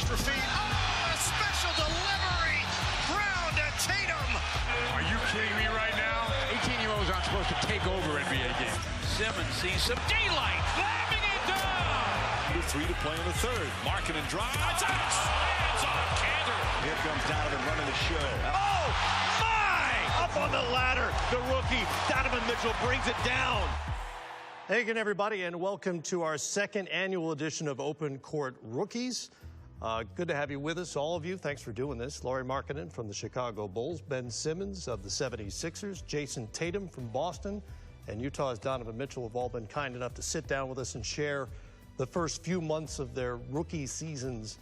extra feed. Oh, a special delivery. Brown to Tatum. Are you kidding me right now? 18-year-olds aren't supposed to take over NBA games. Simmons sees some daylight. Slamming it down. 3 to play in the third. Markkanen drives. Slams on Cantor. Here comes Donovan running the show. Oh, my! Up on the ladder, the rookie, Donovan Mitchell brings it down. Hey again, everybody, and welcome to our second annual edition of Open Court Rookies. Good to have you with us, all of you. Thanks for doing this. Lauri Markkanen from the Chicago Bulls, Ben Simmons of the 76ers, Jayson Tatum from Boston, and Utah's Donovan Mitchell have all been kind enough to sit down with us and share the first few months of their rookie seasons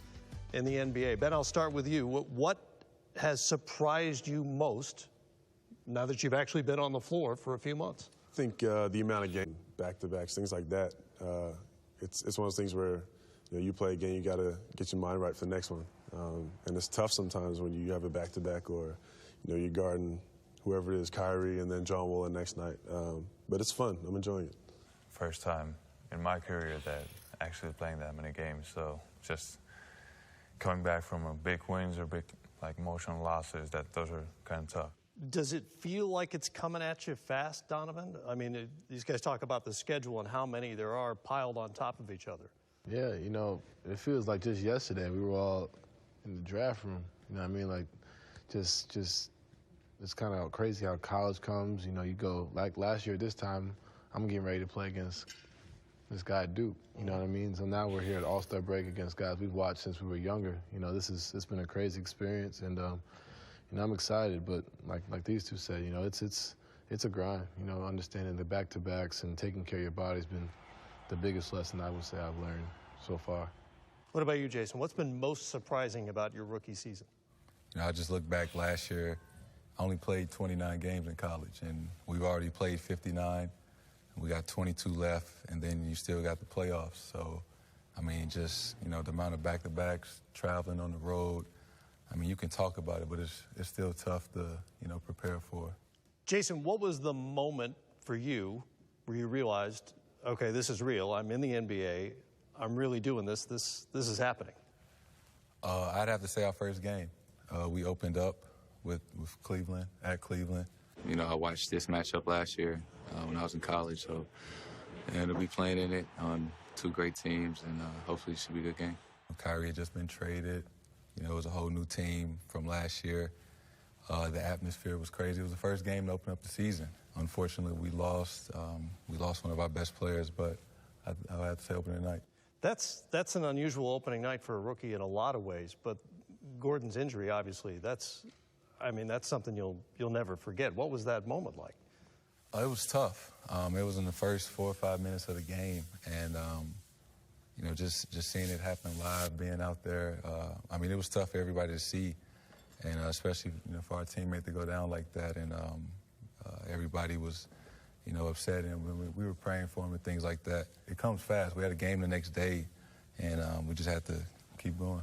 in the NBA. Ben, I'll start with you. What has surprised you most now that you've actually been on the floor for a few months? I think the amount of game, back-to-backs, things like that. It's one of those things where you play a game, you got to get your mind right for the next one. And it's tough sometimes when you have a back-to-back or you're guarding whoever it is, Kyrie, and then John Wall the next night. But it's fun. I'm enjoying it. First time in my career that actually playing that many games. So just coming back from a big wins or big emotional losses, those are kind of tough. Does it feel like it's coming at you fast, Donovan? I mean, these guys talk about the schedule and how many there are piled on top of each other. Yeah, it feels like just yesterday we were all in the draft room. You know what I mean? Like, just it's kind of crazy how college comes. You go, like last year at this time, I'm getting ready to play against this guy Duke. You know what I mean? So now we're here at All-Star break against guys we've watched since we were younger. It's been a crazy experience, and I'm excited, but like these two said, it's a grind. Understanding the back-to-backs and taking care of your body has been the biggest lesson I would say I've learned so far. What about you, Jayson? What's been most surprising about your rookie season? I just look back last year. I only played 29 games in college, and we've already played 59. We got 22 left, and then you still got the playoffs. So, I mean, just the amount of back-to-backs, traveling on the road. I mean, you can talk about it, but it's still tough to, prepare for. Jayson, what was the moment for you where you realized, okay, this is real, I'm in the NBA, I'm really doing this, this is happening? I'd have to say our first game. We opened up with Cleveland, at Cleveland. I watched this matchup last year when I was in college, and to be playing in it on two great teams, and hopefully it should be a good game. Kyrie had just been traded. It was a whole new team from last year. The atmosphere was crazy. It was the first game to open up the season. Unfortunately, we lost one of our best players, but I have to say opening night. That's an unusual opening night for a rookie in a lot of ways, but Gordon's injury, obviously, that's something you'll never forget. What was that moment like? It was tough. It was in the first 4 or 5 minutes of the game, and just seeing it happen live, being out there. It was tough for everybody to see, and especially for our teammate to go down like that. And everybody was, upset, and we were praying for him and things like that. It comes fast. We had a game the next day, and we just had to keep going.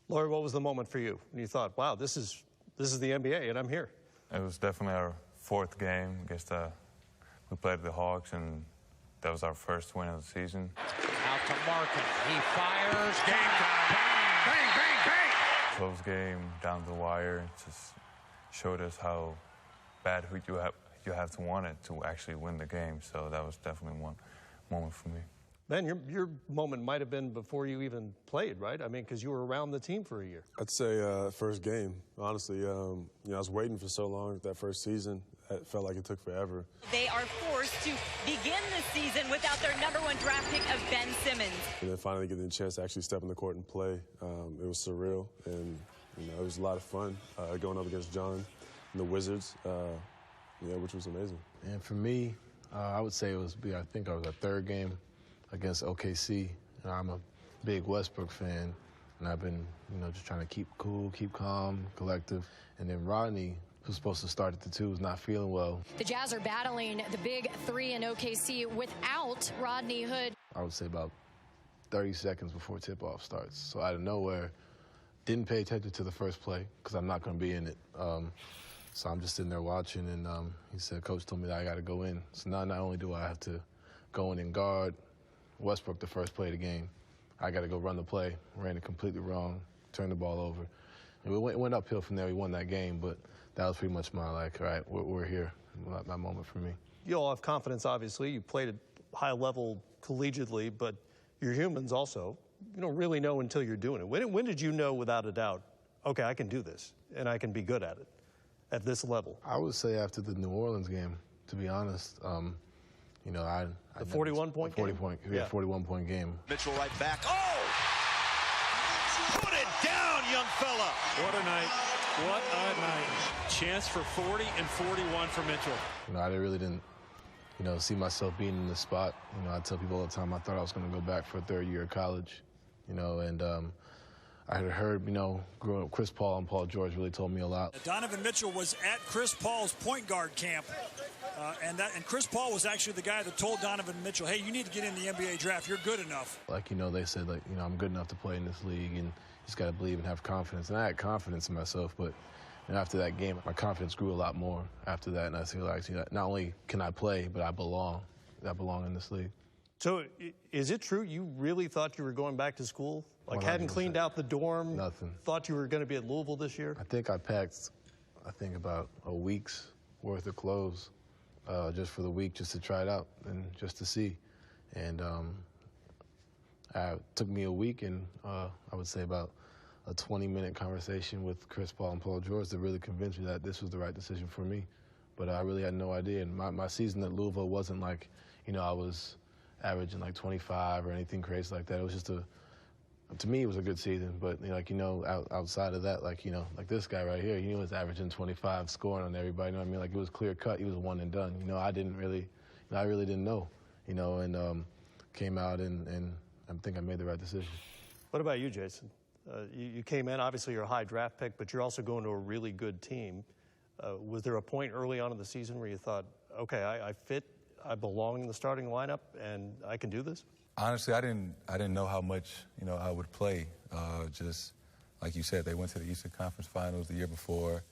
Lauri, what was the moment for you when you thought, wow, this is the NBA, and I'm here? It was definitely our fourth game against we played the Hawks, and that was our first win of the season. Out to Markkanen. He fires. Game time. Bang, bang, bang. Close game, down the wire. It just showed us how bad you have to want it to actually win the game. So that was definitely one moment for me. Ben, your moment might have been before you even played, right? Because you were around the team for a year. I'd say first game, honestly. I was waiting for so long that first season. It felt like it took forever. They are forced to begin the season without their #1 draft pick of Ben Simmons. And then finally getting the chance to actually step in the court and play, it was surreal. And, it was a lot of fun going up against John and the Wizards, which was amazing. And for me, I would say I think I was a third game against OKC. I'm a big Westbrook fan, and I've been, just trying to keep cool, keep calm, collective. And then Rodney, who's supposed to start at the 2, is not feeling well. The Jazz are battling the big 3 in OKC without Rodney Hood. I would say about 30 seconds before tip-off starts. So out of nowhere, didn't pay attention to the first play because I'm not going to be in it. So I'm just sitting there watching, and he said, Coach told me that I got to go in. So now not only do I have to go in and guard Westbrook the first play of the game, I got to go run the play. Ran it completely wrong. turn the ball over. And it went uphill from there. We won that game, but that was pretty much my, like, all right, we're here, my moment for me. You all have confidence, obviously. You played at high level collegiately, but you're humans also. You don't really know until you're doing it. When did you know without a doubt, okay, I can do this and I can be good at it at this level? I would say after the New Orleans game, to be honest. You know, the 41-point game? 41-point game. Mitchell right back. Oh! Put it down, young fella. What a night. What a night. Chance for 40 and 41 for Mitchell. You know, I really didn't, you know, see myself being in this spot. You know, I tell people all the time I thought I was going to go back for a third year of college, you know, and I had heard, you know, growing up, Chris Paul and Paul George really told me a lot. Donovan Mitchell was at Chris Paul's point guard camp, and Chris Paul was actually the guy that told Donovan Mitchell, hey, you need to get in the NBA draft. You're good enough. Like, you know, they said, like, you know, I'm good enough to play in this league, and you just got to believe and have confidence. And I had confidence in myself, but you know, after that game, my confidence grew a lot more after that, and I feel like, you know, not only can I play, but I belong in this league. So is it true you really thought you were going back to school? Like 100%. Hadn't cleaned out the dorm? Nothing. Thought you were going to be at Louisville this year? I think I packed, about a week's worth of clothes just for the week, just to try it out and just to see. And it took me a week and I would say about a 20-minute conversation with Chris Paul and Paul George to really convince me that this was the right decision for me. But I really had no idea. And my season at Louisville wasn't like, you know, I was averaging like 25 or anything crazy like that. It was just to me, it was a good season. But, you know, like, you know, outside of that, like, you know, like this guy right here, he was averaging 25, scoring on everybody. You know what I mean? Like, it was clear cut. He was one and done. You know, I really didn't know, you know, and came out and I think I made the right decision. What about you, Jayson? You came in, obviously you're a high draft pick, but you're also going to a really good team. Was there a point early on in the season where you thought, okay, I fit, I belong in the starting lineup, and I can do this? Honestly, I didn't know how much, you know, I would play. Just like you said, they went to the Eastern Conference Finals the year before.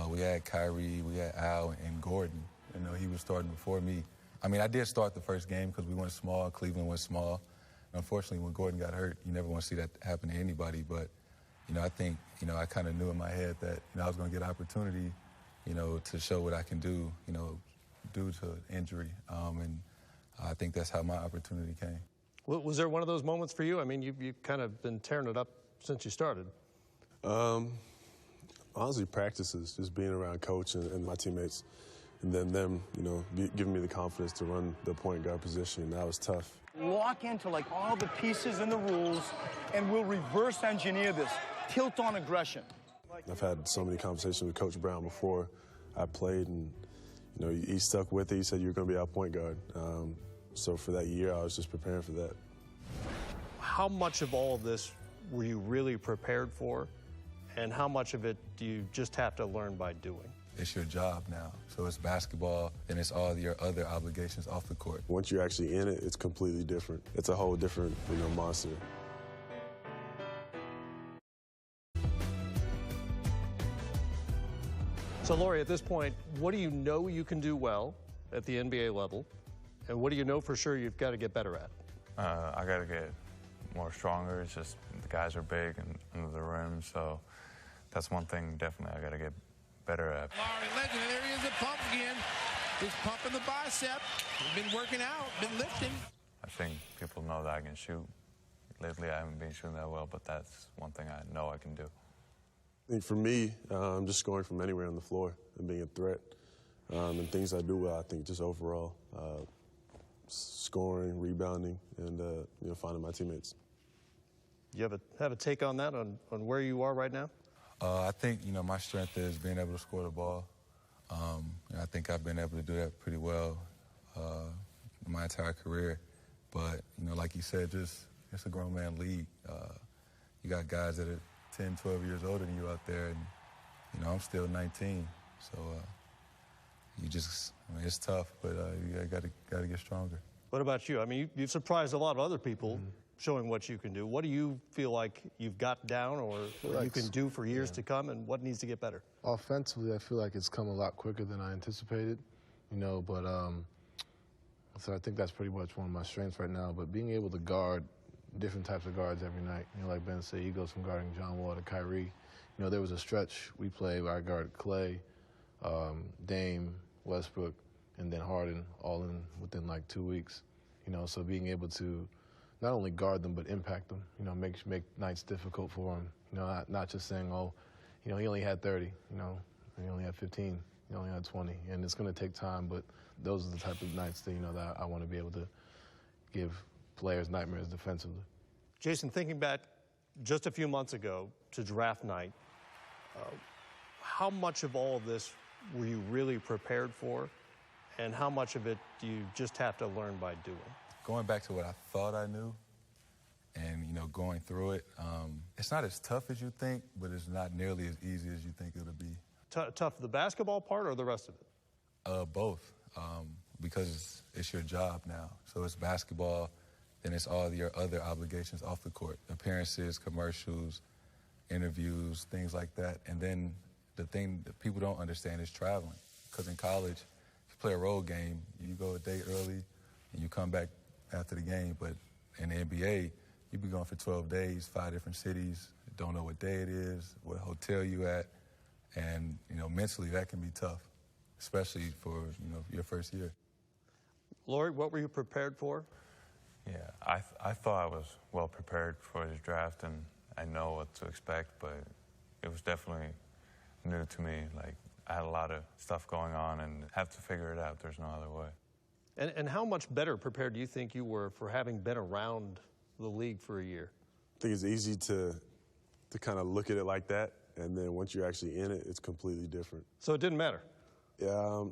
We had Kyrie, we had Al, and Gordon. You know, he was starting before me. I mean, I did start the first game because we went small. Cleveland went small. And unfortunately, when Gordon got hurt, you never want to see that happen to anybody. But, you know, I think, you know, I kind of knew in my head that, you know, I was going to get an opportunity, you know, to show what I can do, you know, due to injury. And I think that's how my opportunity came. Was there one of those moments for you? I mean, you've kind of been tearing it up since you started. Honestly, practices, just being around coach and my teammates, and then them, you know, giving me the confidence to run the point guard position. That was tough. Lock into like all the pieces and the rules, and we'll reverse engineer this. Tilt on aggression. I've had so many conversations with Coach Brown before I played, and you know, he stuck with it. He said, you're going to be our point guard. So for that year, I was just preparing for that. How much of all of this were you really prepared for, and how much of it do you just have to learn by doing? It's your job now. So it's basketball, and it's all your other obligations off the court. Once you're actually in it, it's completely different. It's a whole different, you know, monster. So, Lauri, at this point, what do you know you can do well at the NBA level, and what do you know for sure you've got to get better at? I got to get more stronger. It's just the guys are big and under the rim, so that's one thing definitely I got to get better at. Lauri, legend, and there he is at pump again. He's pumping the bicep. He's been working out, been lifting. I think people know that I can shoot. Lately, I haven't been shooting that well, but that's one thing I know I can do. I think for me, I'm just scoring from anywhere on the floor and being a threat. And things I do well, I think just overall, scoring, rebounding, and you know, finding my teammates. You have a take on that, on where you are right now? I think, you know, my strength is being able to score the ball. And I think I've been able to do that pretty well my entire career. But, you know, like you said, it's a grown man league. You got guys that are 10, 12 years older than you out there, and, you know, I'm still 19. So I mean, it's tough, but you got to get stronger. What about you? I mean, you've surprised a lot of other people showing what you can do. What do you feel like you've got down, or you can do for years to come, and what needs to get better? Offensively, I feel like it's come a lot quicker than I anticipated, you know, but so I think that's pretty much one of my strengths right now. But being able to guard different types of guards every night. You know, like Ben said, he goes from guarding John Wall to Kyrie. You know, there was a stretch we played where I guarded Clay, Dame, Westbrook, and then Harden all within like 2 weeks. You know, so being able to not only guard them but impact them, you know, make nights difficult for them. You know, not just saying, oh, you know, he only had 30, you know, he only had 15, he only had 20, and it's going to take time, but those are the type of nights that, you know, that I want to be able to give players nightmares defensively. Jayson, thinking back just a few months ago to draft night, how much of all of this were you really prepared for, and how much of it do you just have to learn by doing? Going back to what I thought I knew and, you know, going through it, it's not as tough as you think, but it's not nearly as easy as you think it'll be. Tough the basketball part or the rest of it? Both, because it's your job now. So it's basketball, then it's all your other obligations off the court, appearances, commercials, interviews, things like that. And then the thing that people don't understand is traveling. Because in college, if you play a road game, you go a day early and you come back after the game. But in the NBA, you be gone for 12 days, 5 different cities, don't know what day it is, what hotel you at. And, you know, mentally that can be tough, especially for, you know, your first year. Lauri, what were you prepared for? Yeah, I thought I was well prepared for this draft, and I know what to expect, but it was definitely new to me. Like, I had a lot of stuff going on and have to figure it out. There's no other way. And how much better prepared do you think you were for having been around the league for a year? I think it's easy to kind of look at it like that, and then once you're actually in it, it's completely different. So it didn't matter? Yeah,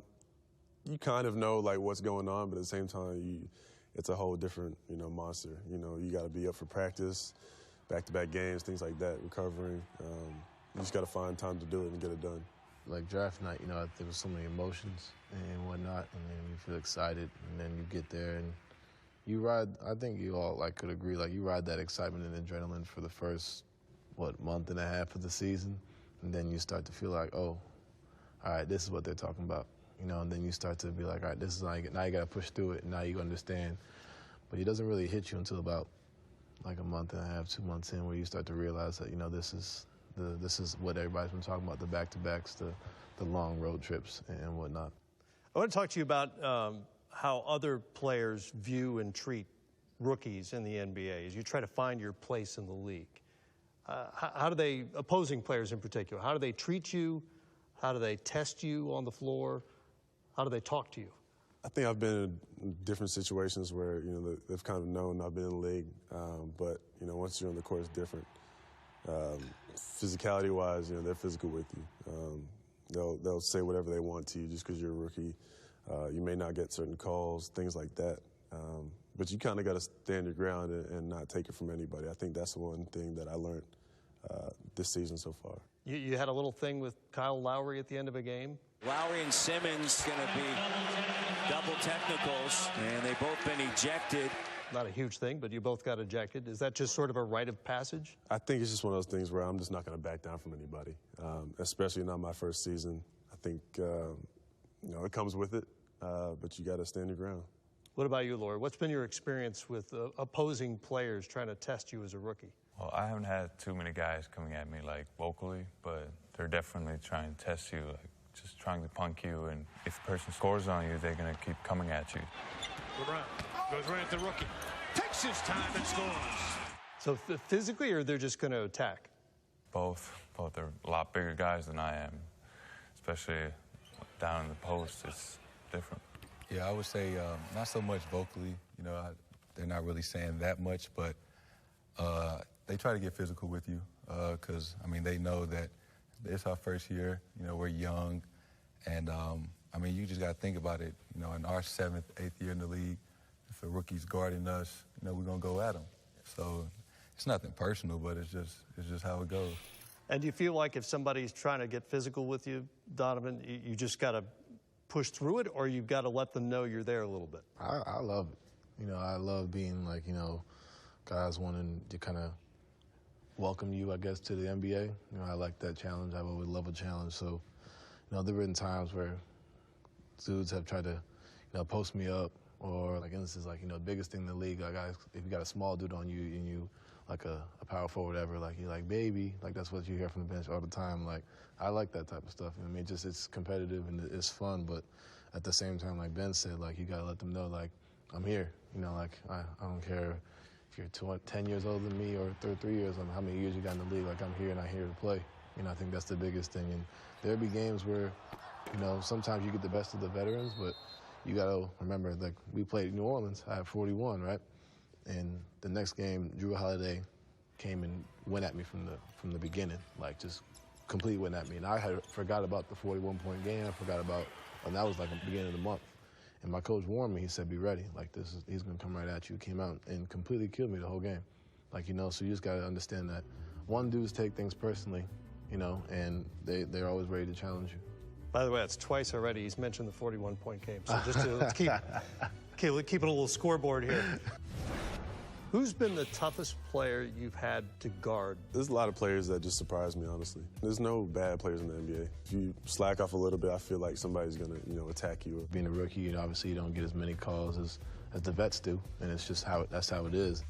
you kind of know, like, what's going on, but at the same time, it's a whole different, you know, monster. You know, you got to be up for practice, back-to-back games, things like that, recovering. You just got to find time to do it and get it done. Like draft night, you know, there was so many emotions and whatnot, and then you feel excited, and then you get there and you ride. I think you all like could agree, like you ride that excitement and adrenaline for the first, month and a half of the season, and then you start to feel like, oh, all right, this is what they're talking about, you know, and then you start to be like, all right, this is now you got to push through it, and now you understand. But it doesn't really hit you until about like a month and a half, 2 months in, where you start to realize that, you know, this is what everybody's been talking about, the back-to-backs, the long road trips and whatnot. I want to talk to you about how other players view and treat rookies in the NBA as you try to find your place in the league. How do they, opposing players in particular, how do they treat you? How do they test you on the floor? How do they talk to you? I think I've been in different situations where, you know, they've kind of known I've been in the league, but, you know, once you're on the court, it's different. Physicality-wise, you know, they're physical with you. They'll say whatever they want to you just because you're a rookie. You may not get certain calls, things like that. But you kind of got to stand your ground and not take it from anybody. I think that's one thing that I learned this season so far. You had a little thing with Kyle Lowry at the end of a game? Lowry and Simmons going to be double technicals, and they've both been ejected. Not a huge thing, but you both got ejected. Is that just sort of a rite of passage? I think it's just one of those things where I'm just not going to back down from anybody, especially not my first season. I think, you know, it comes with it, but you got to stand your ground. What about you, Lauri? What's been your experience with opposing players trying to test you as a rookie? Well, I haven't had too many guys coming at me, like, vocally, but they're definitely trying to test you, like, just trying to punk you, and if the person scores on you, they're going to keep coming at you. Durant goes right at the rookie. Takes his time and scores. So physically, or they're just going to attack? Both. They're a lot bigger guys than I am, especially down in the post. It's different. Yeah, I would say not so much vocally. You know, they're not really saying that much, but they try to get physical with you because, I mean, they know that it's our first year. You know, we're young. And, I mean, you just got to think about it. You know, in our 7th, 8th year in the league, if a rookie's guarding us, you know, we're going to go at him. So it's nothing personal, but it's just how it goes. And do you feel like if somebody's trying to get physical with you, Donovan, you just got to push through it, or you've got to let them know you're there a little bit? I love it. You know, I love being, like, you know, guys wanting to kind of welcome you, I guess, to the NBA. You know, I like that challenge. I've always loved a challenge. So, you know, there have been times where dudes have tried to, you know, post me up Or like instances like, the biggest thing in the league, like if you got a small dude on you and you like a power forward, whatever, like you're like, baby, like that's what you hear from the bench all the time. Like, I like that type of stuff. I mean, it's competitive and it's fun, but at the same time, like Ben said, like you gotta let them know, like, I'm here. Like I don't care if you're 10 years older than me or 3 years, how many years you got in the league, like I'm here and I'm here to play. I think that's the biggest thing. And there'll be games where, sometimes you get the best of the veterans, but you got to remember, like, we played New Orleans. I had 41, right? And the next game, Drew Holiday came and went at me from the beginning, like just completely went at me. And I had forgot about the 41-point game. I forgot about, and that was like at the beginning of the month. And my coach warned me. He said, be ready. Like, he's going to come right at you. Came out and completely killed me the whole game. Like, so you just got to understand that one dudes take things personally, and they're always ready to challenge you. By the way, that's twice already he's mentioned the 41-point game. So just let's keep it a little scoreboard here. Who's been the toughest player you've had to guard? There's a lot of players that just surprise me, honestly. There's no bad players in the NBA. If you slack off a little bit, I feel like somebody's gonna, attack you. Being a rookie, obviously you don't get as many calls as the vets do, and it's just that's how it is.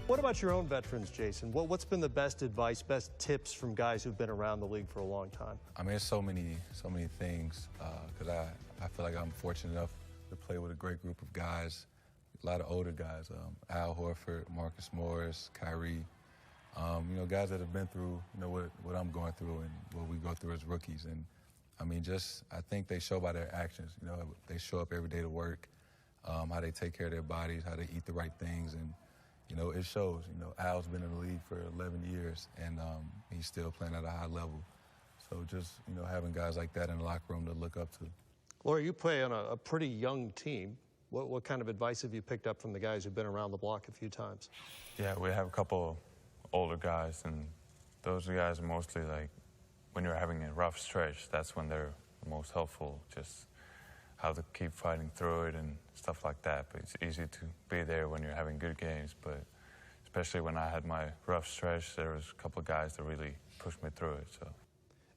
What about your own veterans, Jayson? What's been the best advice, best tips from guys who've been around the league for a long time? I mean, there's so many things, because I feel like I'm fortunate enough to play with a great group of guys, a lot of older guys, Al Horford, Marcus Morris, Kyrie, guys that have been through, what I'm going through and what we go through as rookies. And I mean, I think they show by their actions. They show up every day to work, how they take care of their bodies, how they eat the right things, and it shows. Al's been in the league for 11 years, and he's still playing at a high level. So just, having guys like that in the locker room to look up to. Lauri, you play on a pretty young team. What kind of advice have you picked up from the guys who've been around the block a few times? Yeah, we have a couple older guys, and those guys are mostly like, when you're having a rough stretch, that's when they're the most helpful, just how to keep fighting through it and stuff like that. But it's easy to be there when you're having good games. But especially when I had my rough stretch, there was a couple of guys that really pushed me through it. So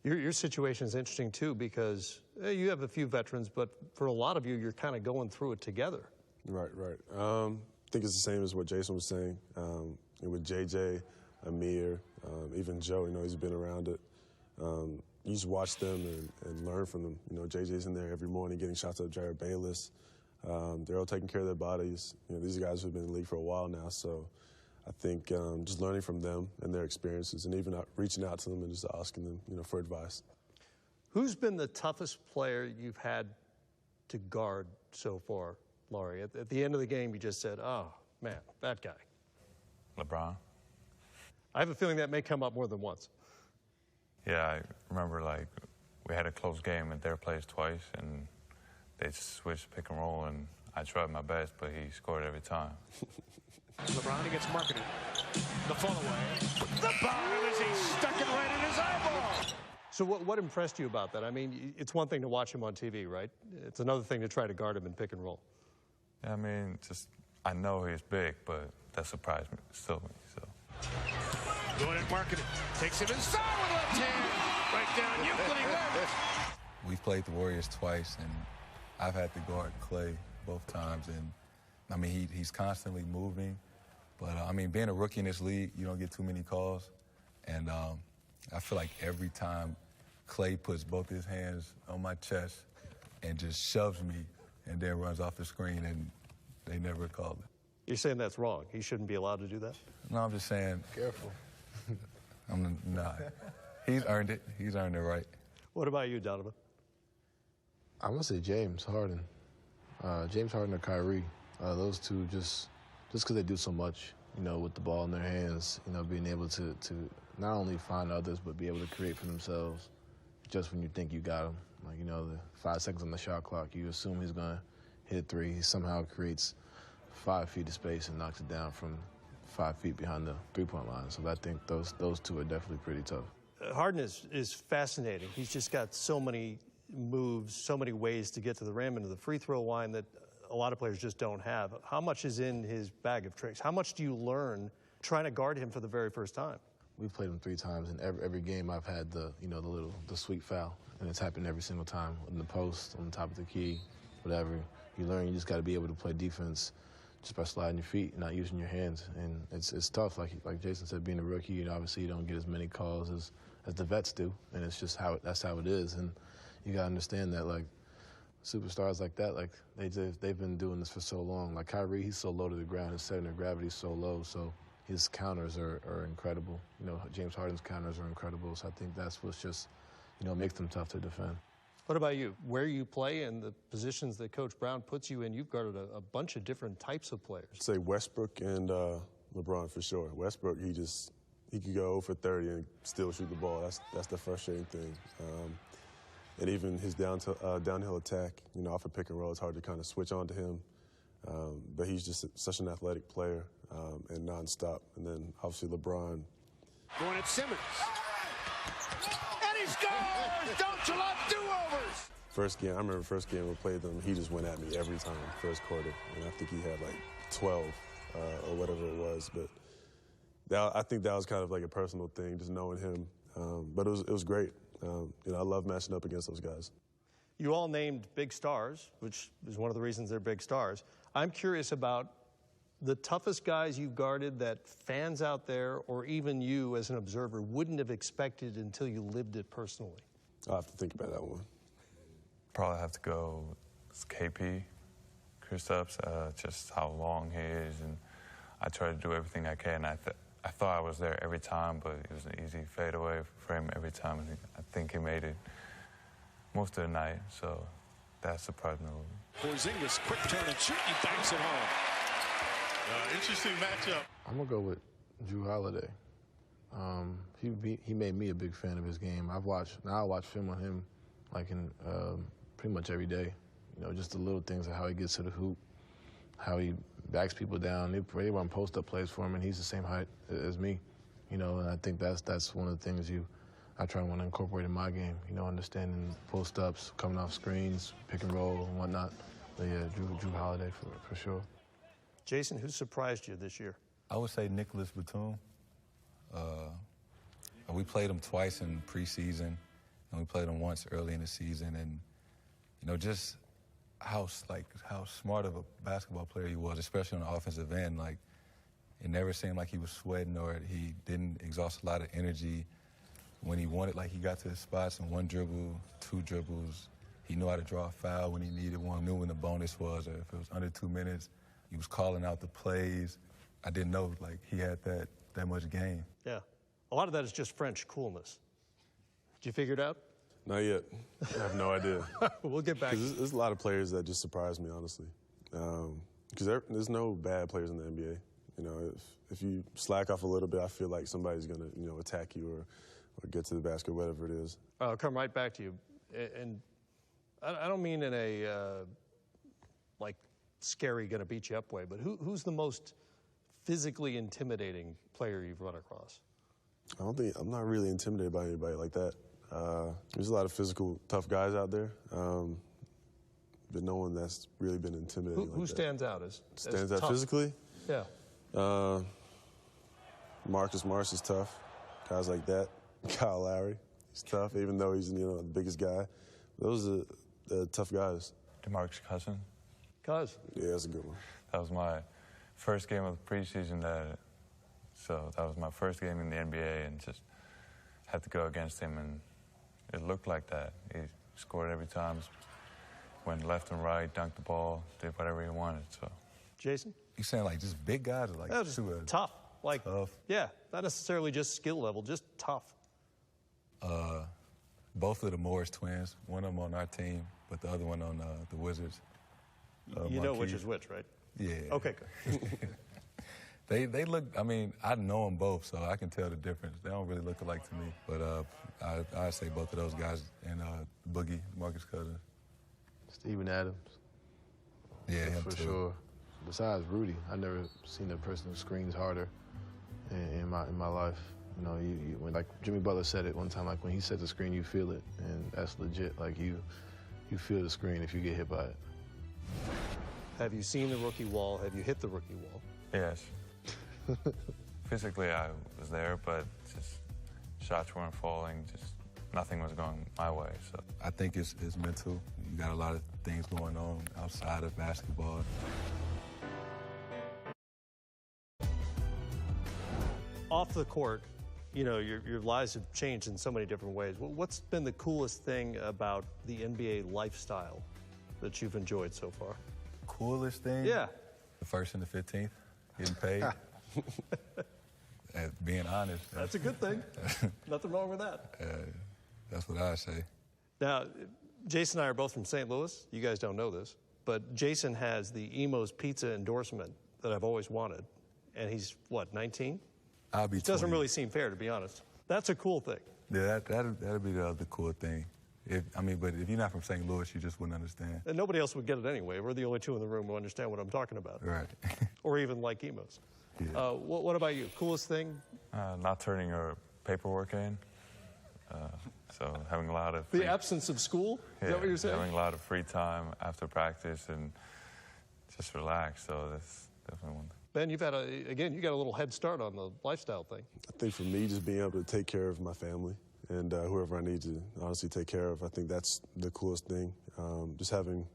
your situation is interesting too, because you have a few veterans, but for a lot of you, you're kind of going through it together. Right. I think it's the same as what Jayson was saying. And with JJ, Amir, even Joe, he's been around it. You just watch them and learn from them. JJ's in there every morning getting shots up Jared Bayless. They're all taking care of their bodies. These guys have been in the league for a while now, so I think just learning from them and their experiences, and even reaching out to them and just asking them, for advice. Who's been the toughest player you've had to guard so far, Lauri? At the end of the game, you just said, oh, man, that guy. LeBron. I have a feeling that may come up more than once. Yeah, I remember, we had a close game at their place twice, and they switched pick and roll, and I tried my best, but he scored every time. LeBron against Markkanen. The fall away. The bottom as he stuck it right in his eyeball. So what impressed you about that? I mean, it's one thing to watch him on TV, right? It's another thing to try to guard him in pick and roll. Yeah, I mean, I know he's big, but that surprised me, so. Going at Markkanen. Takes him inside with left hand. Right down Euclid left. We've played the Warriors twice, and I've had to guard Clay both times. And, I mean, he's constantly moving. But, I mean, being a rookie in this league, you don't get too many calls. And I feel like every time Clay puts both his hands on my chest and just shoves me and then runs off the screen, and they never called it. You're saying that's wrong? He shouldn't be allowed to do that? No, I'm just saying. Careful. I'm not. He's earned it. He's earned it right. What about you, Donovan? I'm going to say James Harden. James Harden or Kyrie. Those two just because they do so much, with the ball in their hands, being able to not only find others, but be able to create for themselves just when you think you got them. The 5 seconds on the shot clock, you assume he's going to hit a three. He somehow creates 5 feet of space and knocks it down from 5 feet behind the three-point line. So I think those two are definitely pretty tough. Harden is fascinating. He's just got so many moves, so many ways to get to the rim and to the free throw line that a lot of players just don't have. How much is in his bag of tricks? How much do you learn trying to guard him for the very first time? we've played them 3 times, and every game I've had the sweet foul, and it's happened every single time in the post, on the top of the key, whatever. You learn you just got to be able to play defense just by sliding your feet, not using your hands, and it's tough. Like Jayson said, being a rookie, obviously you don't get as many calls as the vets do, and it's just that's how it is, and you got to understand that, like, superstars like that, like they've been doing this for so long. Like Kyrie, he's so low to the ground, his center of gravity is so low, so his counters are incredible. James Harden's counters are incredible, so I think that's what's just, makes them tough to defend. What about you? Where you play and the positions that Coach Brown puts you in, you've guarded a bunch of different types of players. I'd say Westbrook and LeBron for sure. Westbrook, he could go 0 for 30 and still shoot the ball. That's the frustrating thing. And even his downhill attack, off a pick and roll, it's hard to kind of switch on to him. But he's just such an athletic player and nonstop. And then obviously LeBron. Going at Simmons. And he scores! Don't you love do-overs? I remember first game we played them, he just went at me every time, first quarter. And I think he had like 12 or whatever it was. But I think that was kind of like a personal thing, just knowing him. But it was great. I love matching up against those guys. You all named big stars, which is one of the reasons they're big stars. I'm curious about the toughest guys you've guarded that fans out there, or even you as an observer, wouldn't have expected until you lived it personally. I'll have to think about that one. Probably have to go KP, Kristaps, just how long he is, and I try to do everything I can. I thought I was there every time, but it was an easy fadeaway for him every time. I think he made it most of the night, so that surprised me a little. Porzingis, quick turn and shoot, he banks it home. Interesting matchup. I'm going to go with Jrue Holiday. He made me a big fan of his game. I watch film on him like in pretty much every day. Just the little things of how he gets to the hoop, how he backs people down. They run post-up plays for him, and he's the same height as me. And I think that's one of the things I try to want to incorporate in my game. Understanding post-ups, coming off screens, pick and roll, and whatnot. But yeah, Jrue Holiday for sure. Jayson, who surprised you this year? I would say Nicholas Batum. We played him twice in preseason, and we played him once early in the season, and just how smart of a basketball player he was, especially on the offensive end. Like, it never seemed like he was sweating or he didn't exhaust a lot of energy. When he wanted, like, he got to his spots in 1 dribble, 2 dribbles. He knew how to draw a foul when he needed one, knew when the bonus was, or if it was under 2 minutes. He was calling out the plays. I didn't know, like, he had that much game. Yeah. A lot of that is just French coolness. Did you figure it out? Not yet. I have no idea. We'll get back. There's a lot of players that just surprise me, honestly. Because there's no bad players in the NBA. If you slack off a little bit, I feel like somebody's going to, attack you or get to the basket, whatever it is. I'll come right back to you. And I don't mean in a, like, scary, going to beat you up way, but who's the most physically intimidating player you've run across? I'm not really intimidated by anybody like that. There's a lot of physical, tough guys out there, but no one that's really been intimidating. Who stands out as stands out tough? Physically? Yeah. Marcus Morris is tough. Guys like that. Kyle Lowry, he's tough, even though he's the biggest guy. Those are the tough guys. DeMarcus Cousins. Cuz? Yeah, that's a good one. That was my first game of the preseason. So that was my first game in the NBA, and just had to go against him, and it looked like that. He scored every time, went left and right, dunked the ball, did whatever he wanted. So, Jayson? You saying like just big guys or like super tough? Like tough? Yeah, not necessarily just skill level, just tough. Both of the Morris twins. One of them on our team, but the other one on the Wizards. You know which is which, right? Yeah. Okay, good. They look, I mean, I know them both, so I can tell the difference. They don't really look alike to me. But I'd say both of those guys and Boogie, Marcus Cousins. Steven Adams. Yeah, him for too. sure. Besides Rudy, I've never seen a person who screens harder in my life. When like Jimmy Butler said it one time, like when he sets the screen, you feel it, and that's legit. Like you feel the screen if you get hit by it. Have you seen the rookie wall? Have you hit the rookie wall? Yes. physically I was there, but just shots weren't falling, just nothing was going my way. So I think it's mental. You got a lot of things going on outside of basketball. Off the court, you know, your lives have changed in so many different ways. What's been the coolest thing about the NBA lifestyle that you've enjoyed so far? Coolest thing? Yeah. The 1st and the 15th, getting paid. Being honest. That's a good thing. Nothing wrong with that. That's what I say. Now, Jason and I are both from St. Louis. You guys don't know this, but Jason has the Emo's Pizza endorsement that I've always wanted. And he's, what, 19? I'll be 20. It doesn't really seem fair, to be honest. That's a cool thing. Yeah, that'll be the other cool thing. But if you're not from St. Louis, you just wouldn't understand. And nobody else would get it anyway. We're the only two in the room who understand what I'm talking about. Right. Or even like Emos. Yeah. What about you? Coolest thing? Not turning your paperwork in. So having a lot of... The absence of school? Is that what you're saying? Having a lot of free time after practice and just relax. So that's definitely one thing. Ben, you got a little head start on the lifestyle thing. I think for me, just being able to take care of my family and whoever I need to honestly take care of, I think that's the coolest thing. Just having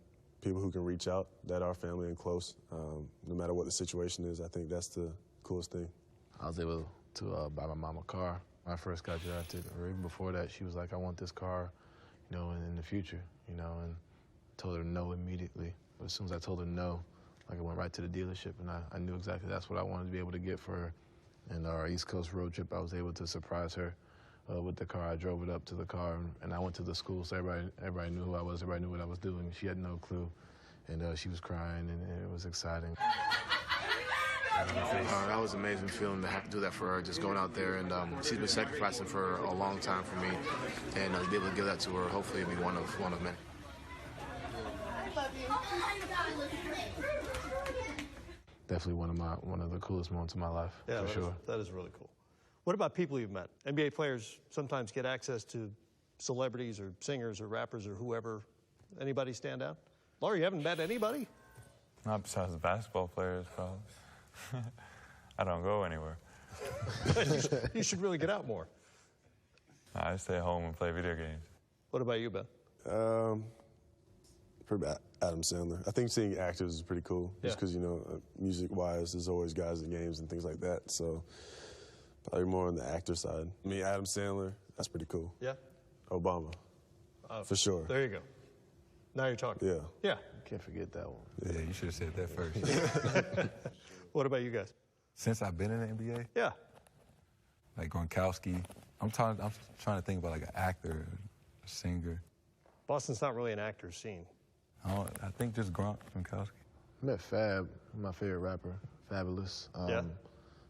people who can reach out that are family and close, no matter what the situation is, I think that's the coolest thing. I was able to buy my mom a car when I first got drafted, or even before that. She was like, I want this car, you know, in the future, you know, and told her no immediately. But as soon as I told her no, like I went right to the dealership, and I knew exactly that's what I wanted to be able to get for her. And our East Coast road trip, I was able to surprise her with the car. I drove it up to the car, and I went to the school, so everybody knew who I was, everybody knew what I was doing. She had no clue, and she was crying, and it was exciting. That was an amazing feeling to have to do that for her, just going out there, and she's been sacrificing for a long time for me, and to be able to give that to her, hopefully it'll be one of many. Definitely one of the coolest moments of my life, for sure. That is really cool. What about people you've met? NBA players sometimes get access to celebrities or singers or rappers or whoever. Anybody stand out? Lauri, you haven't met anybody? Not besides the basketball players, probably. I don't go anywhere. You should really get out more. I stay home and play video games. What about you, Ben? Probably Adam Sandler. I think seeing actors is pretty cool, just because, you know, music-wise, there's always guys in games and things like that, so probably more on the actor side. I mean, Adam Sandler, that's pretty cool. Yeah? Obama, for sure. There you go. Now you're talking. Yeah. Yeah. Can't forget that one. Yeah, you should have said that first. What about you guys? Since I've been in the NBA? Yeah. Like Gronkowski. I'm trying to think about like an actor, a singer. Boston's not really an actor scene. I think just Gronkowski. I met Fab, my favorite rapper, Fabulous.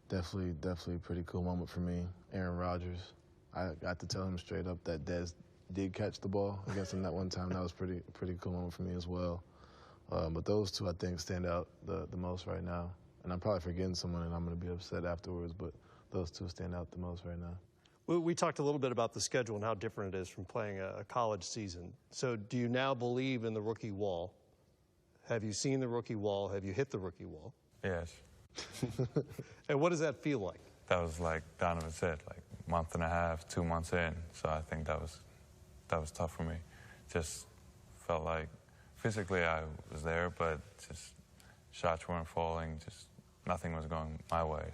Definitely a pretty cool moment for me. Aaron Rodgers. I got to tell him straight up that Dez did catch the ball against him that one time. That was pretty cool moment for me as well. But those two, I think, stand out the most right now. And I'm probably forgetting someone, and I'm going to be upset afterwards, but those two stand out the most right now. We talked a little bit about the schedule and how different it is from playing a college season. So do you now believe in the rookie wall? Have you seen the rookie wall? Have you hit the rookie wall? Yes. And what does that feel like? That was like Donovan said, like a month and a half, 2 months in. So I think that was tough for me. Just felt like physically I was there, but just shots weren't falling, just nothing was going my way.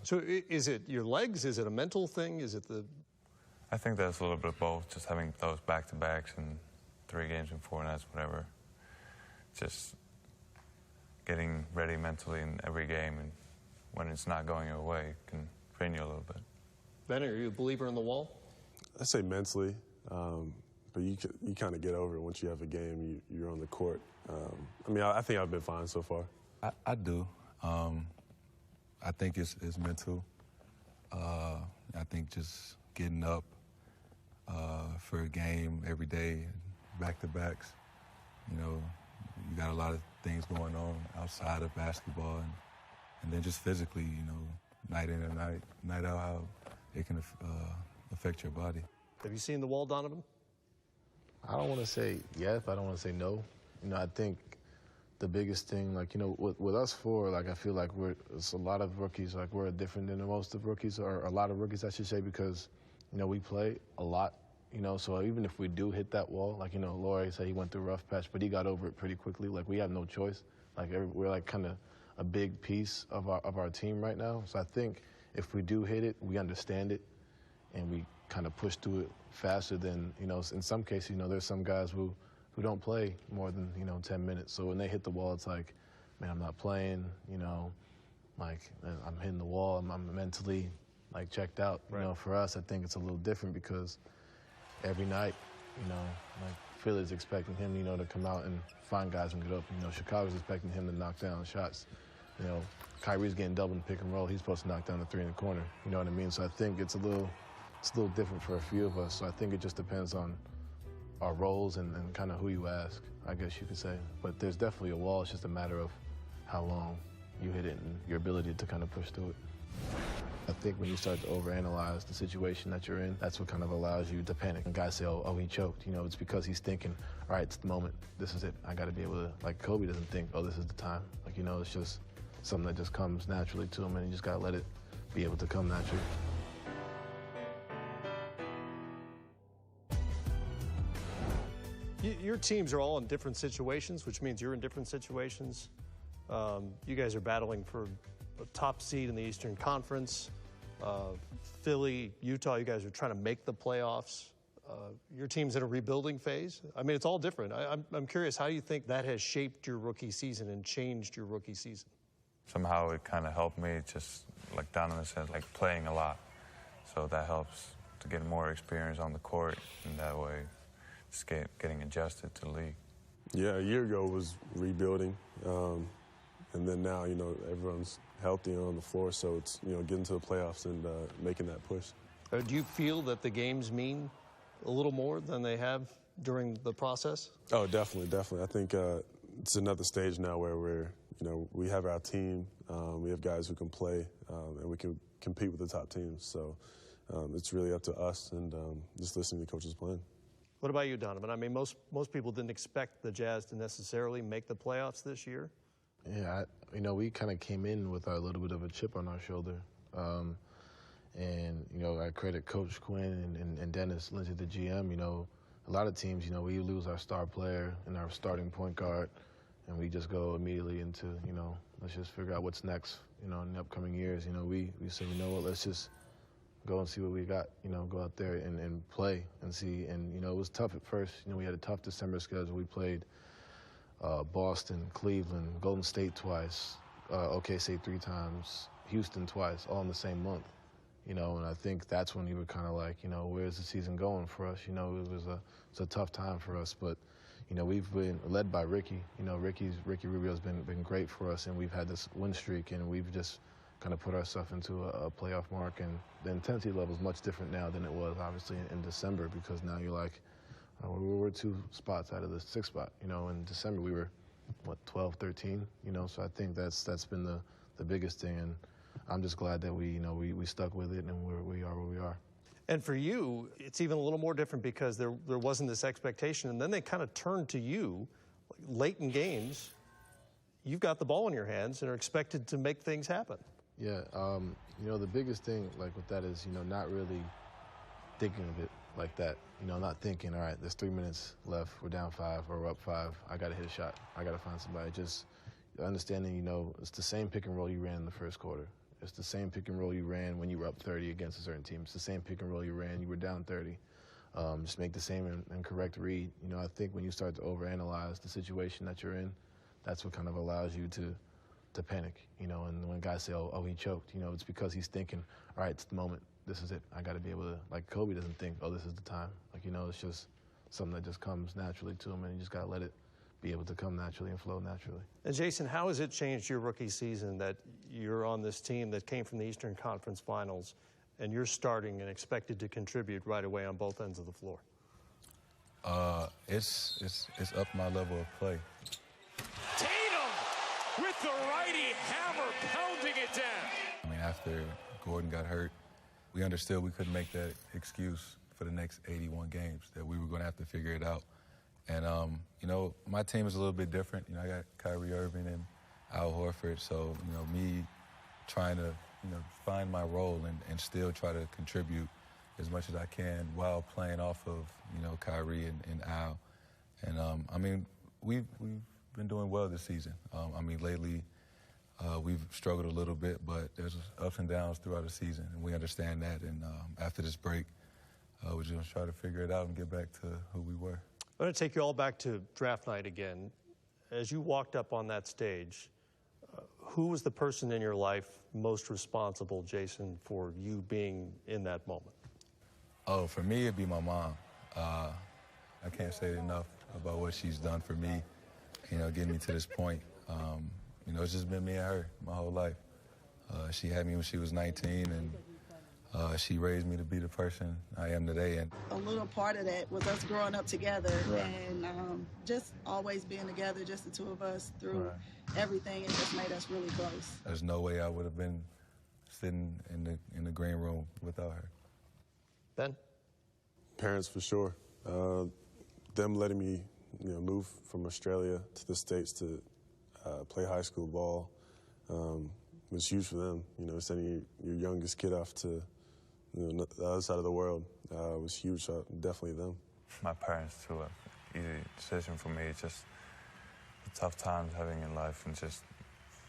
So is it your legs? Is it a mental thing? Is it the... I think that's a little bit of both, just having those back-to-backs and 3 games in 4 nights, whatever. Just getting ready mentally in every game, and when it's not going your way, it can drain you a little bit. Ben, are you a believer in the wall? I say mentally, but you kind of get over it once you have a game, you're on the court. I mean, I think I've been fine so far. I do. I think it's mental. I think just getting up for a game every day, back-to-backs. You know, you got a lot of things going on outside of basketball, and then just physically, you know, night in and night out, how it can affect your body. Have you seen the wall, Donovan? I don't want to say yes, but I don't want to say no. You know, I think the biggest thing, like, you know, with us four, like, I feel like it's a lot of rookies, like, we're different than most of rookies, or a lot of rookies, I should say, because, you know, we play a lot, you know, so even if we do hit that wall, like, you know, Lauri said he went through a rough patch, but he got over it pretty quickly. Like, we have no choice. Like, we're, like, kind of a big piece of our team right now. So I think if we do hit it, we understand it, and we kind of push through it faster than, you know, in some cases, you know, there's some guys who don't play more than, you know, 10 minutes. So when they hit the wall, it's like, man, I'm not playing, you know, like, I'm hitting the wall, I'm mentally, like, checked out. You know, for us, I think it's a little different because every night, you know, like, Philly's expecting him, you know, to come out and find guys and get up. You know, Chicago's expecting him to knock down shots. You know, Kyrie's getting double in pick and roll. He's supposed to knock down the three in the corner. You know what I mean? So I think it's a little different for a few of us. So I think it just depends on our roles and kind of who you ask, I guess you could say. But there's definitely a wall. It's just a matter of how long you hit it and your ability to kind of push through it. I think when you start to overanalyze the situation that you're in, that's what kind of allows you to panic. And guys say, oh, he choked. You know, it's because he's thinking, all right, it's the moment. This is it. I got to be able to, like, Kobe doesn't think, oh, this is the time. Like, you know, it's just something that just comes naturally to him, and you just got to let it be able to come naturally. Your teams are all in different situations, which means you're in different situations. You guys are battling for a top seed in the Eastern Conference. Philly, Utah, you guys are trying to make the playoffs. Your team's in a rebuilding phase. I mean, it's all different. I'm curious, how do you think that has shaped your rookie season and changed your rookie season? Somehow it kind of helped me, just like Donovan said, like playing a lot. So that helps to get more experience on the court, and that way just getting adjusted to the league. Yeah, a year ago was rebuilding, and then now, you know, everyone's healthy on the floor, so it's, you know, getting to the playoffs and making that push. Do you feel that the games mean a little more than they have during the process? Oh, definitely, definitely. I think it's another stage now where we have our team, we have guys who can play, and we can compete with the top teams. So it's really up to us and just listening to coaches' plan. What about you, Donovan? I mean, most people didn't expect the Jazz to necessarily make the playoffs this year. Yeah, you know, we kind of came in with a little bit of a chip on our shoulder. And, you know, I credit Coach Quinn and Dennis Lindsey, the GM. You know, a lot of teams, you know, we lose our star player and our starting point guard, and we just go immediately into, you know, let's just figure out what's next, you know, in the upcoming years. You know, we said, you know what, let's just go and see what we got, you know, go out there and play and see. And, you know, it was tough at first. You know, we had a tough December schedule. We played Boston, Cleveland, Golden State twice, OKC 3 times, Houston twice, all in the same month. You know, and I think that's when you were kind of like, you know, where's the season going for us? You know, it was a tough time for us. But, you know, we've been led by Ricky. You know, Ricky Rubio's been great for us, and we've had this win streak, and we've just kind of put ourselves into a playoff mark. And the intensity level is much different now than it was, obviously, in December, because now you're like, we're 2 spots out of the 6th spot. You know, in December we were, 12, 13, you know, so I think that's been the biggest thing. And I'm just glad that we stuck with it, and we are where we are. And for you, it's even a little more different because there wasn't this expectation, and then they kind of turned to you late in games. You've got the ball in your hands and are expected to make things happen. Yeah, you know, the biggest thing like with that is, you know, not really thinking of it like that. You know, not thinking, all right, there's 3 minutes left, we're down 5 or we're up 5, I got to hit a shot, I got to find somebody. Just understanding, you know, it's the same pick and roll you ran in the first quarter. It's the same pick and roll you ran when you were up 30 against a certain team. It's the same pick and roll you ran, you were down 30. Just make the same and correct read. You know, I think when you start to overanalyze the situation that you're in, that's what kind of allows you to panic, you know. And when guys say, oh, he choked, you know, it's because he's thinking, all right, it's the moment. This is it. I got to be able to, like Kobe doesn't think, oh, this is the time. Like, you know, it's just something that just comes naturally to him, and you just got to let it be able to come naturally and flow naturally. And Jayson, how has it changed your rookie season that you're on this team that came from the Eastern Conference Finals, and you're starting and expected to contribute right away on both ends of the floor? It's up my level of play. Tatum with the righty hammer pounding it down. I mean, after Gordon got hurt, we understood we couldn't make that excuse for the next 81 games, that we were going to have to figure it out. And, you know, my team is a little bit different. You know, I got Kyrie, Irving, and Al Horford. So, you know, me trying to, you know, find my role and still try to contribute as much as I can while playing off of, you know, Kyrie and Al. And, I mean, we've been doing well this season. I mean, lately we've struggled a little bit, but there's ups and downs throughout the season, and we understand that. And after this break, we're just going to try to figure it out and get back to who we were. I'm going to take you all back to draft night again. As you walked up on that stage, who was the person in your life most responsible, Jayson, for you being in that moment? Oh, for me, it'd be my mom. I can't say enough about what she's done for me, you know, getting me to this point. You know, it's just been me and her my whole life. She had me when she was 19, and she raised me to be the person I am today. And a little part of that was us growing up together, right. And just always being together, just the two of us through everything. It just made us really close. There's no way I would have been sitting in the green room without her. Ben? Parents, for sure. Them letting me, you know, move from Australia to the States to play high school ball was huge for them. You know, sending your youngest kid off to, you know, the other side of the world was huge. So definitely them. My parents too. Easy decision for me. Just the tough times having in life, and just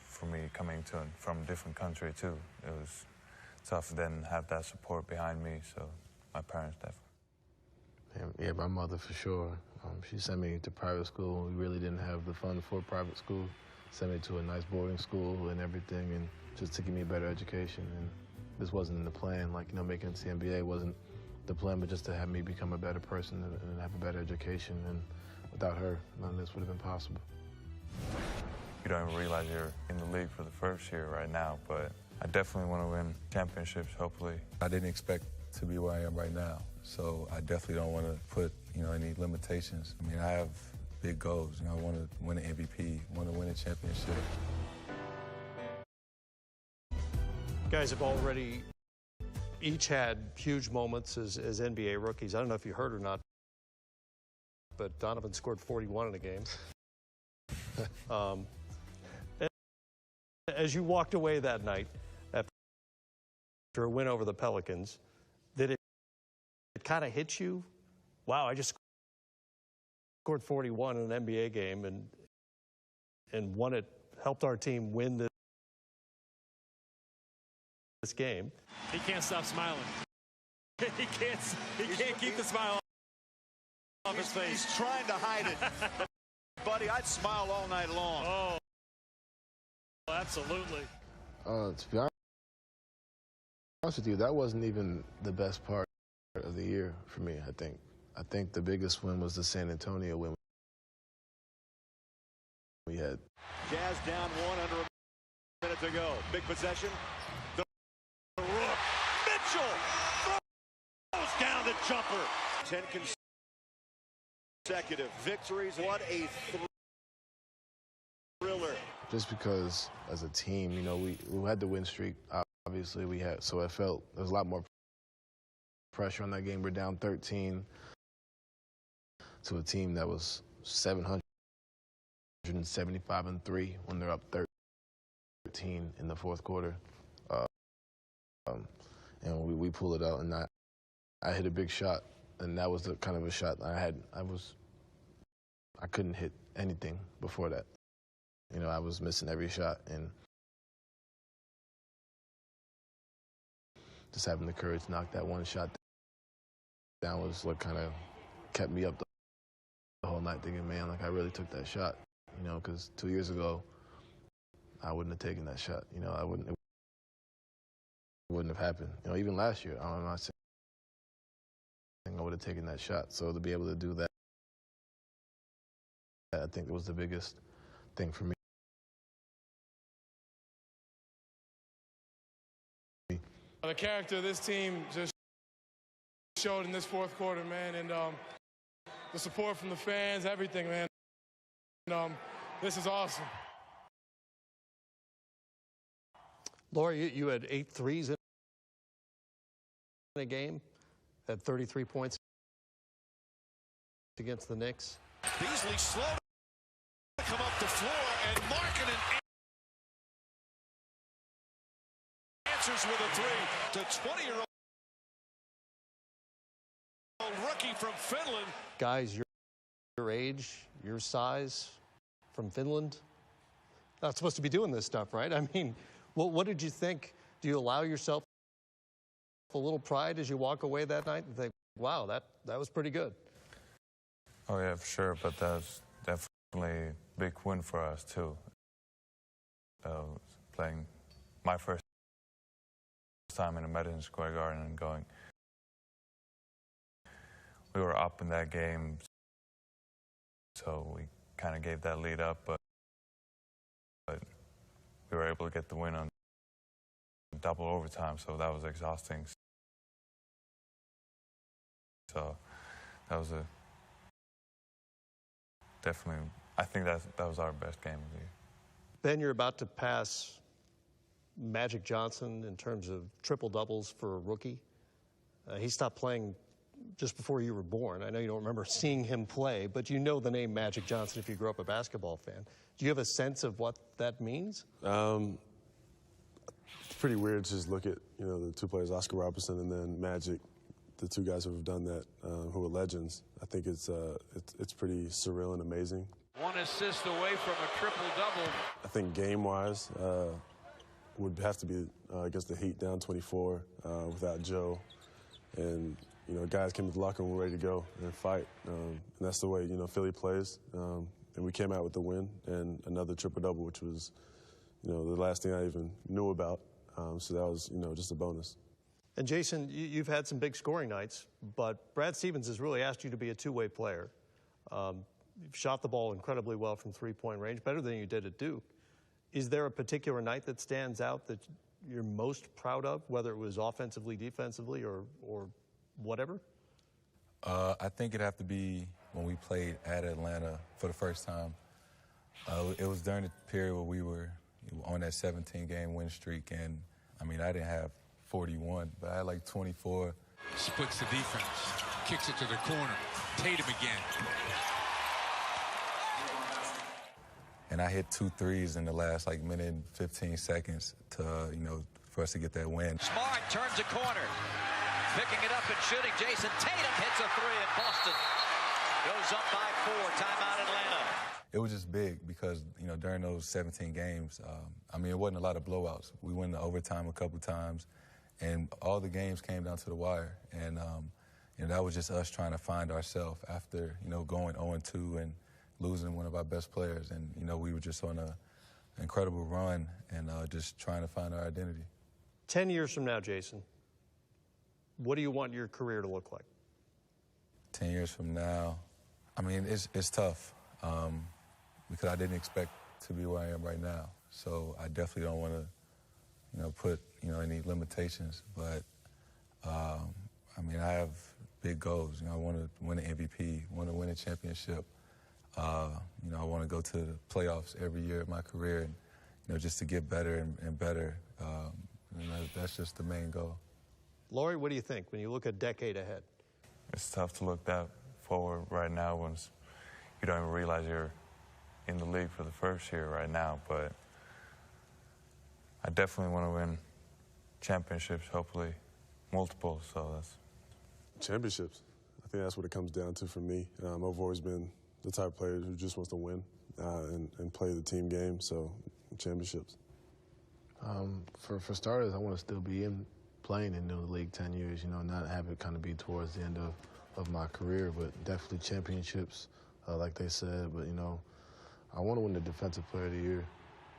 for me coming from a different country too. It was tough to then have that support behind me. So my parents definitely. Yeah, my mother for sure. She sent me to private school. We really didn't have the funds for private school. Sent me to a nice boarding school and everything, and just to give me a better education. And this wasn't in the plan, like, you know, making it to the NBA wasn't the plan, but just to have me become a better person and have a better education. And without her, none of this would have been possible. You don't even realize you're in the league for the first year right now, but I definitely want to win championships, hopefully. I didn't expect to be where I am right now, so I definitely don't want to put, you know, any limitations. I mean, I have big goals. You know, I want to win an MVP, want to win a championship. Guys have already each had huge moments as NBA rookies. I don't know if you heard or not, but Donovan scored 41 in a game. As you walked away that night after a win over the Pelicans, did it kind of hit you? Wow, I just scored 41 in an NBA game and won it, helped our team win this game. He can't stop smiling. He can't keep the smile off his face. He's trying to hide it. Buddy, I'd smile all night long. Oh, absolutely. To be honest with you, that wasn't even the best part of the year for me, I think. I think the biggest win was the San Antonio win we had. Jazz down one under a minute to go. Big possession. The Rook. Mitchell throws down the jumper. 10 consecutive victories. What a thriller. Just because as a team, you know, we had the win streak, obviously we had, so I felt there was a lot more pressure on that game. We're down 13 to a team that was 775-3 when they're up 13 in the fourth quarter. And we pull it out, and I hit a big shot, and that was the kind of a shot I had. I couldn't hit anything before that. You know, I was missing every shot, and just having the courage to knock that one shot down was what kind of kept me up the whole night, thinking, man, like, I really took that shot, you know, because 2 years ago, I wouldn't have taken that shot. You know, it wouldn't have happened. You know, even last year, I'm not saying I would have taken that shot. So to be able to do that, I think it was the biggest thing for me. The character of this team just showed in this fourth quarter, man, and the support from the fans, everything, man. And, this is awesome. Lauri, you had 8 threes in a game, had 33 points against the Knicks. Beasley slow to come up the floor, and Markkanen answers with a three. The 20-year-old rookie from Finland. Guys, your age, your size, from Finland, not supposed to be doing this stuff, right? I mean, what did you think? Do you allow yourself a little pride as you walk away that night and think, wow, that was pretty good? Oh, yeah, for sure, but that's definitely a big win for us, too. Playing my first time in a Madison Square Garden and going. We were up in that game, so we kind of gave that lead up, but we were able to get the win on double overtime, so that was exhausting. So that was definitely, I think that was our best game of the year. Ben, you're about to pass Magic Johnson in terms of triple-doubles for a rookie. He stopped playing just before you were born. I know you don't remember seeing him play, but you know the name Magic Johnson if you grew up a basketball fan. Do you have a sense of what that means? It's pretty weird to just look at, the two players, Oscar Robertson and then Magic, the two guys who have done that, who are legends. I think it's pretty surreal and amazing. One assist away from a triple-double. I think game-wise would have to be against the Heat down 24 without Joe. And, guys came to the locker room ready to go and fight. And that's the way, Philly plays. And we came out with the win and another triple-double, which was, the last thing I even knew about. So that was, just a bonus. And Jayson, you've had some big scoring nights, but Brad Stevens has really asked you to be a two-way player. You've shot the ball incredibly well from three-point range, better than you did at Duke. Is there a particular night that stands out that you're most proud of, whether it was offensively, defensively, or whatever? I think it'd have to be when we played at Atlanta for the first time. It was during the period where we were on that 17-game win streak, and, I didn't have 41, but I had like 24. Splits the defense, kicks it to the corner. Tatum again. And I hit 2 threes in the last minute and 15 seconds to, for us to get that win. Smart turns a corner, picking it up and shooting. Jayson Tatum hits a three at Boston. Goes up by 4. Timeout Atlanta. It was just big because, during those 17 games, it wasn't a lot of blowouts. We went to overtime a couple times, and all the games came down to the wire. And that was just us trying to find ourselves after, going 0-2 and losing one of our best players. And, we were just on an incredible run and just trying to find our identity. 10 years from now, Jayson, what do you want your career to look like? 10 years from now, it's tough because I didn't expect to be where I am right now. So I definitely don't want to, put, any limitations. But, I have big goals. I want to win an MVP, want to win a championship. I want to go to the playoffs every year of my career and, just to get better and better. That's just the main goal. Lauri, what do you think when you look a decade ahead? It's tough to look that forward right now when you don't even realize you're in the league for the first year right now. But I definitely want to win championships, hopefully multiple. So that's championships. I think that's what it comes down to for me. I've always been the type of player who just wants to win and play the team game. So championships. For starters, I want to still be playing in the league 10 years. Not have it kind of be towards the end of my career, but definitely championships, like they said. But I want to win the Defensive Player of the Year.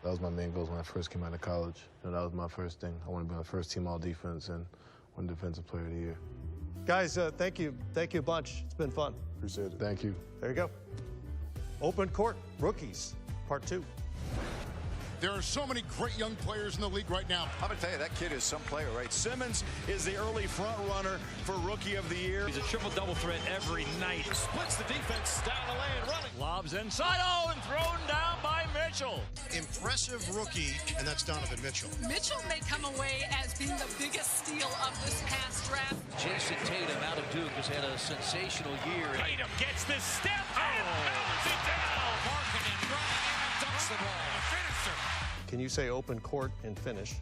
That was my main goal when I first came out of college. That was my first thing. I want to be on the first team all defense and win Defensive Player of the Year. Guys, thank you. Thank you a bunch. It's been fun. Appreciate it. Thank you. There you go. Open Court Rookies, Part 2. There are so many great young players in the league right now. I'm going to tell you, that kid is some player, right? Simmons is the early front runner for Rookie of the Year. He's a triple-double threat every night. Splits the defense down the lane, running. Lobs inside, and thrown down by Mitchell. Impressive rookie, and that's Donovan Mitchell. Mitchell may come away as being the biggest steal of this past draft. Jayson Tatum out of Duke has had a sensational year. Tatum gets this step and powers it down. Markkanen running in and dunks the ball. The finisher. Can you say open court and finish?